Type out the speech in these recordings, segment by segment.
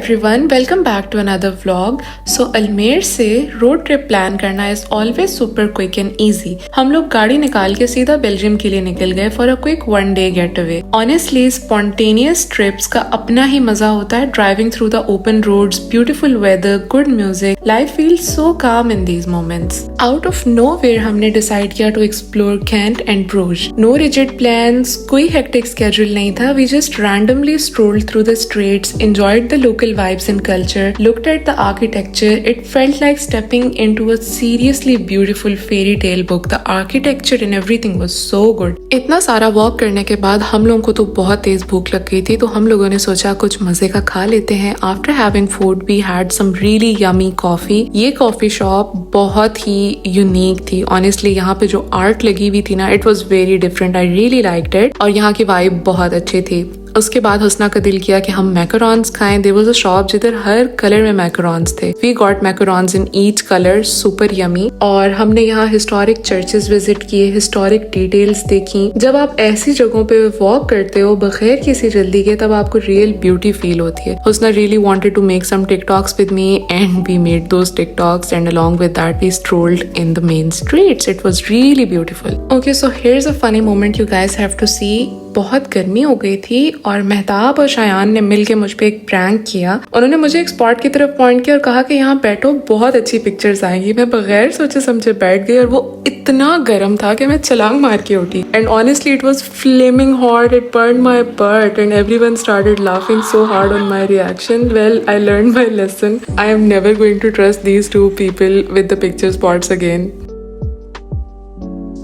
everyone, welcome back to another vlog. So Ajmer से road trip plan करना is always super quick and easy. हम लोग गाड़ी निकाल के सीधा बेल्जियम के लिए निकल गए for a quick one day getaway. Honestly spontaneous trips का अपना ही मजा होता है। Driving through the open roads, beautiful weather, good music, life feels so calm in these moments. Out of nowhere हमने डिसाइड किया to explore Ghent and Bruges. No rigid plans, कोई hectic schedule नहीं था। We just randomly strolled through the streets, enjoyed the local vibes and culture, looked at the architecture. It felt like stepping into a seriously beautiful fairy tale book. The architecture and everything was so good. इतना सारा walk करने के बाद हम लोगों को तो बहुत तेज भूख लग गई थी, तो हम लोगों ने सोचा कुछ मजे का खा लेते हैं। After having food, we had some really yummy coffee. ये कॉफी शॉप बहुत ही यूनिक थी। ऑनेस्टली यहाँ पे जो आर्ट लगी हुई थी ना, it was very different. I really liked it और यहाँ की वाइब बहुत अच्छी थी। उसके बाद हुस्ना का दिल किया कि हम मैकरॉन्स खाएं। देयर वाज अ शॉप जिधर हर कलर में मैकरॉन्स थे। We got macarons in each colour, super yummy. और हमने यहाँ हिस्टोरिक चर्चेस विजिट किए, हिस्टोरिक डिटेल्स देखी। जब आप ऐसी जगहों पे वॉक करते हो बगैर किसी जल्दी के, तब आपको रियल ब्यूटी फील होती है। Husna really wanted to make some TikToks with me and we made those TikToks and along with that we strolled in the main streets. It was really beautiful. Okay, so here is a funny moment you guys have to see. बहुत गर्मी हो गई थी और मेहताब और शायान ने मिलके मुझ पे एक प्रैंक किया। उन्होंने मुझे एक स्पॉट की तरफ पॉइंट किया और कहा कि यहाँ बैठो, बहुत अच्छी पिक्चर्स आएंगी। मैं बगैर सोचे समझे बैठ गई और वो इतना गर्म था कि मैं छलांग मार के उठी। And honestly it was flaming hot, it burned my butt and everyone started laughing so hard on my reaction. Well, I learn my lesson. I am never going to trust these two people with the picture spots again.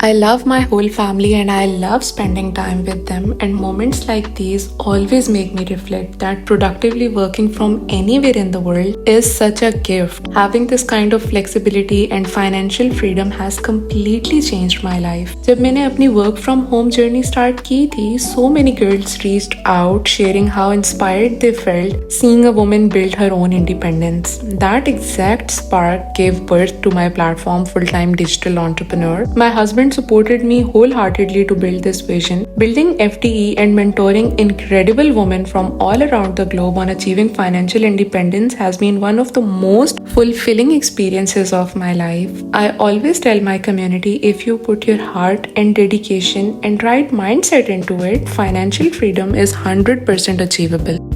I love my whole family and I love spending time with them, and moments like these always make me reflect that productively working from anywhere in the world is such a gift. Having this kind of flexibility and financial freedom has completely changed my life. जब मैंने अपनी work from home journey start की थी, so many girls reached out sharing how inspired they felt seeing a woman build her own independence. That exact spark gave birth to my platform, Full-Time Digital Entrepreneur. My husband supported me wholeheartedly to build this vision. Building FDE and mentoring incredible women from all around the globe on achieving financial independence has been one of the most fulfilling experiences of my life. I always tell my community, if you put your heart and dedication and right mindset into it, financial freedom is 100% achievable.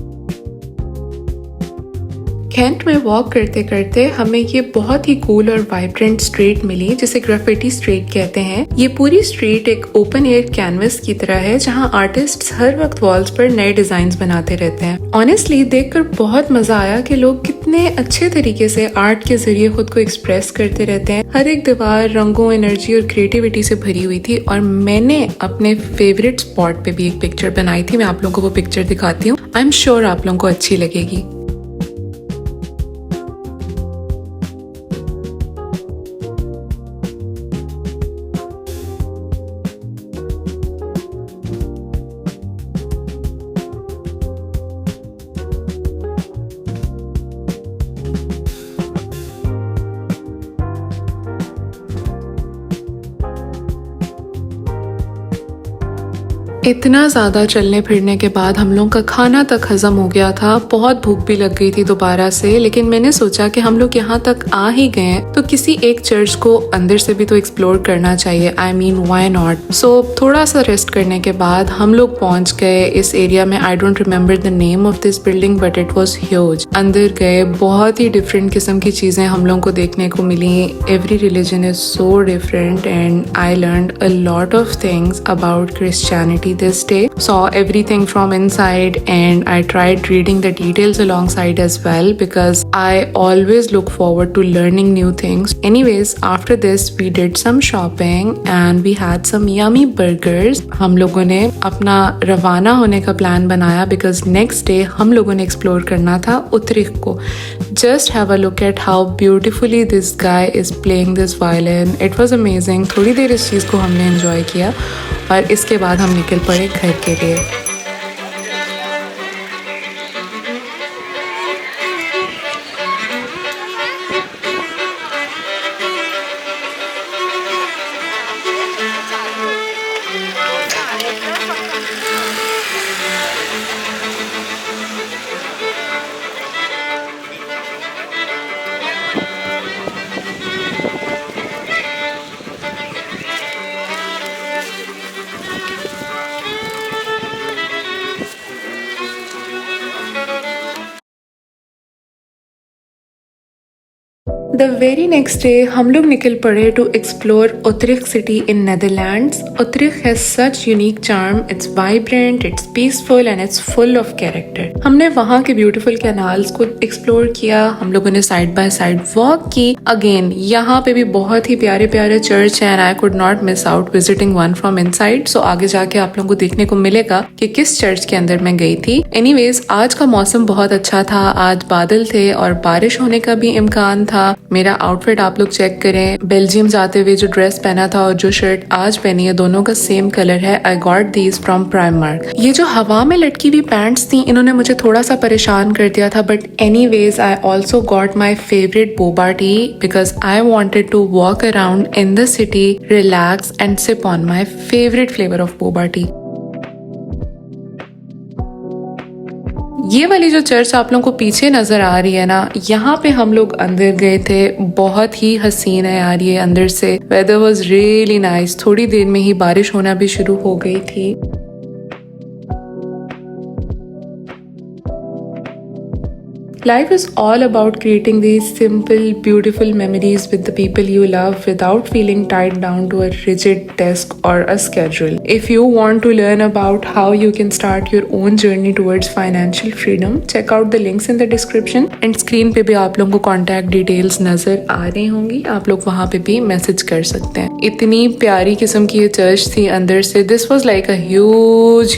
Cantt में walk करते करते हमें ये बहुत ही cool और vibrant street मिली जिसे graffiti street कहते हैं। ये पूरी स्ट्रीट एक ओपन एयर कैनवस की तरह है जहाँ आर्टिस्ट्स हर वक्त वॉल्स पर नए डिजाइन्स बनाते रहते हैं। ऑनेस्टली देखकर बहुत मजा आया कि लोग कितने अच्छे तरीके से आर्ट के जरिए खुद को एक्सप्रेस करते रहते हैं। हर एक दीवार रंगों, एनर्जी और क्रिएटिविटी से भरी हुई थी और मैंने अपने फेवरेट स्पॉट पे भी एक पिक्चर बनाई थी। मैं आप लोगों को वो पिक्चर दिखाती हूँ। आई एम श्योर आप लोगों को अच्छी लगेगी। इतना ज़्यादा चलने फिरने के बाद हम लोगों का खाना तक हजम हो गया था। बहुत भूख भी लग गई थी दोबारा से, लेकिन मैंने सोचा कि हम लोग यहाँ तक आ ही गए हैं तो किसी एक चर्च को अंदर से भी तो एक्सप्लोर करना चाहिए। I mean why not. So थोड़ा सा रेस्ट करने के बाद हम लोग पहुँच गए इस एरिया में। I don't remember the name of this building but it was huge. अंदर गए, बहुत ही डिफरेंट किस्म की चीज़ें हम लोगों को देखने को मिली। Every religion is so different and I learned a lot of things about Christianity this day. Saw everything from inside and I tried reading the details alongside as well because I always look forward to learning new things. Anyways, after this we did some shopping and we had some yummy burgers. हम लोगों ने अपना रवाना होने का plan बनाया because next day हम लोगों ने एक्सप्लोर करना था उत्तरिक को। Just have a look at how beautifully this guy is playing this violin. It was amazing. थोड़ी देर इस चीज़ को हमने enjoy किया और इसके बाद हम निकल पड़े घर के लिए। द वेरी नेक्स्ट डे हम लोग निकल पड़े to explore Utrecht city in Netherlands. Utrecht has such unique charm, it's vibrant, it's peaceful and it's full of character. हमने वहाँ के ब्यूटीफुल कैनाल्स को एक्सप्लोर किया, हम लोगों ने साइड बाय साइड वॉक की। अगेन यहाँ पे भी बहुत ही प्यारे प्यारे चर्च हैं and I could not miss out visiting one from inside. So आगे जाके आप लोगों को देखने को मिलेगा कि किस चर्च के अंदर मैं गई थी। एनीवेज आज का मौसम बहुत अच्छा था, आज बादल थे और बारिश होने का भी इम्कान था। मेरा आउटफिट आप लोग चेक करें, बेल्जियम जाते हुए जो ड्रेस पहना था और जो शर्ट आज पहनी है दोनों का सेम कलर है। I got these from Primark. ये जो हवा में लटकी हुई पैंट्स थी इन्होंने मुझे थोड़ा सा परेशान कर दिया था, but anyways I also got my favourite boba tea because I wanted to walk around in the city, relax and sip on my favourite flavour of boba tea. ये वाली जो चर्च आप लोगों को पीछे नजर आ रही है ना, यहाँ पे हम लोग अंदर गए थे। बहुत ही हसीन है यार ये अंदर से। Weather was really nice. थोड़ी देर में ही बारिश होना भी शुरू हो गई थी। Life is all about creating these simple, beautiful memories with the people you love without feeling tied down to a rigid desk or a schedule. If you want to learn about how you can start your own journey towards financial freedom, check out the links in the description and screen पे भी आप लोगों को contact details नजर आ रही होंगी, आप लोग वहाँ पे भी मैसेज कर सकते हैं। इतनी प्यारी किस्म की ये चर्च थी अंदर से। This was like a huge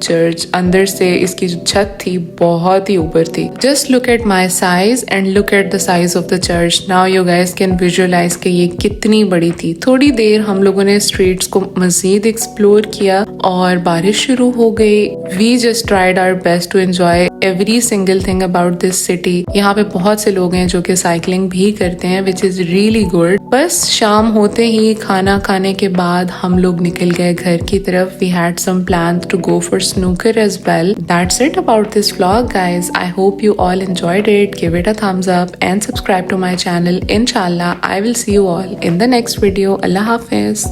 church. अंदर से इसकी जो छत थी बहुत ही ऊपर थी। Just look at my size and look at the size of the church. Now you guys can visualize कि ये कितनी बड़ी थी। थोड़ी देर हम लोगों ने स्ट्रीट्स को मजीद एक्सप्लोर किया और बारिश शुरू हो गई। We just tried our best to enjoy every single thing about this city. यहाँ पे बहुत से लोग हैं जो कि साइकिलिंग भी करते हैं which is really good. बस शाम होते ही खाना खाने के बाद हम लोग निकल गए घर की तरफ। We had some plans to go for snooker as well. That's it about this vlog guys. I hope you all enjoyed it. Give it a thumbs up and subscribe to my channel. Inshallah, I will see you all in the next video. Allah Hafiz.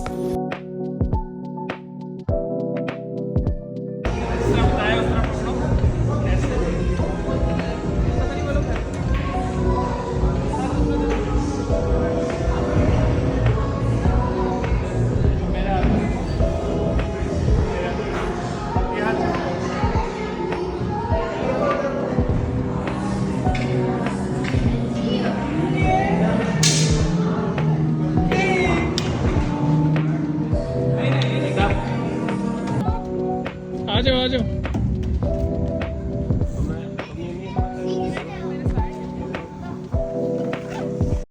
आ जाओ आ जाओ।